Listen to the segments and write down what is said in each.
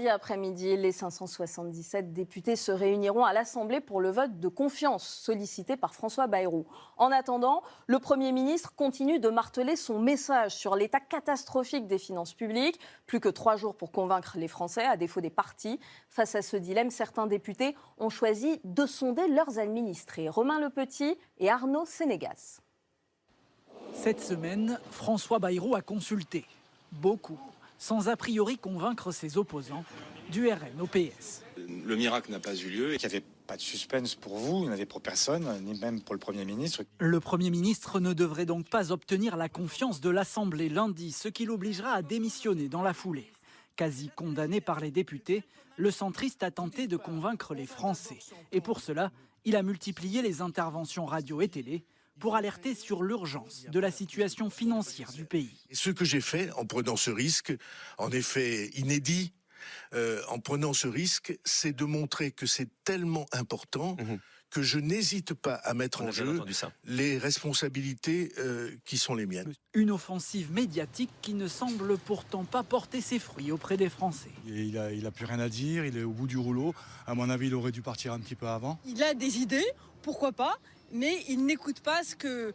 Après-midi, les 577 députés se réuniront à l'Assemblée pour le vote de confiance sollicité par François Bayrou. En attendant, le Premier ministre continue de marteler son message sur l'état catastrophique des finances publiques. Plus que 3 jours pour convaincre les Français, à défaut des partis. Face à ce dilemme, certains députés ont choisi de sonder leurs administrés. Romain Lepetit et Arnaud Sénégas. Cette semaine, François Bayrou a consulté. Beaucoup. Sans a priori convaincre ses opposants, du RN au PS. Le miracle n'a pas eu lieu. Il n'y avait pas de suspense pour vous, il n'y avait pour personne, ni même pour le Premier ministre. Le Premier ministre ne devrait donc pas obtenir la confiance de l'Assemblée lundi, ce qui l'obligera à démissionner dans la foulée. Quasi condamné par les députés, le centriste a tenté de convaincre les Français. Et pour cela, il a multiplié les interventions radio et télé pour alerter sur l'urgence de la situation financière du pays. Ce que j'ai fait en prenant ce risque, en effet inédit, en prenant ce risque, c'est de montrer que c'est tellement important que je n'hésite pas à mettre en jeu les responsabilités qui sont les miennes. Une offensive médiatique qui ne semble pourtant pas porter ses fruits auprès des Français. Il a plus rien à dire, il est au bout du rouleau. À mon avis, il aurait dû partir un petit peu avant. Il a des idées, pourquoi pas, mais il n'écoute pas ce que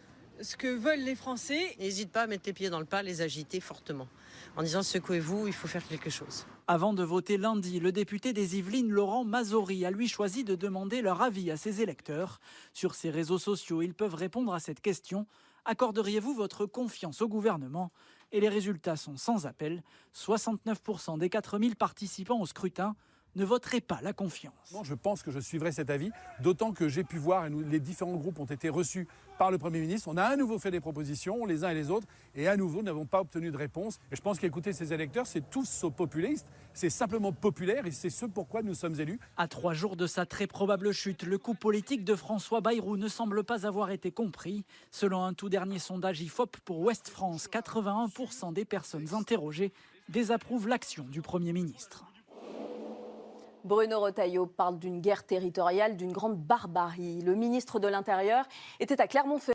veulent les Français. N'hésite pas à mettre les pieds dans le plat, les agiter fortement, en disant secouez-vous, il faut faire quelque chose. Avant de voter lundi, le député des Yvelines, Laurent Mazory, a lui choisi de demander leur avis à ses électeurs. Sur ses réseaux sociaux, ils peuvent répondre à cette question. Accorderiez-vous votre confiance au gouvernement? Et les résultats sont sans appel. 69% des 4000 participants au scrutin ne voteraient pas la confiance. Je pense que je suivrai cet avis, d'autant que j'ai pu voir, et les différents groupes ont été reçus par le Premier ministre. On a à nouveau fait des propositions, les uns et les autres, et à nouveau, nous n'avons pas obtenu de réponse. Et je pense qu'écouter ces électeurs, c'est tous sauf populistes, c'est simplement populaire, et c'est ce pourquoi nous sommes élus. À 3 jours de sa très probable chute, le coup politique de François Bayrou ne semble pas avoir été compris. Selon un tout dernier sondage IFOP pour Ouest France, 81% des personnes interrogées désapprouvent l'action du Premier ministre. Bruno Retailleau parle d'une guerre territoriale, d'une grande barbarie. Le ministre de l'Intérieur était à Clermont-Ferrand.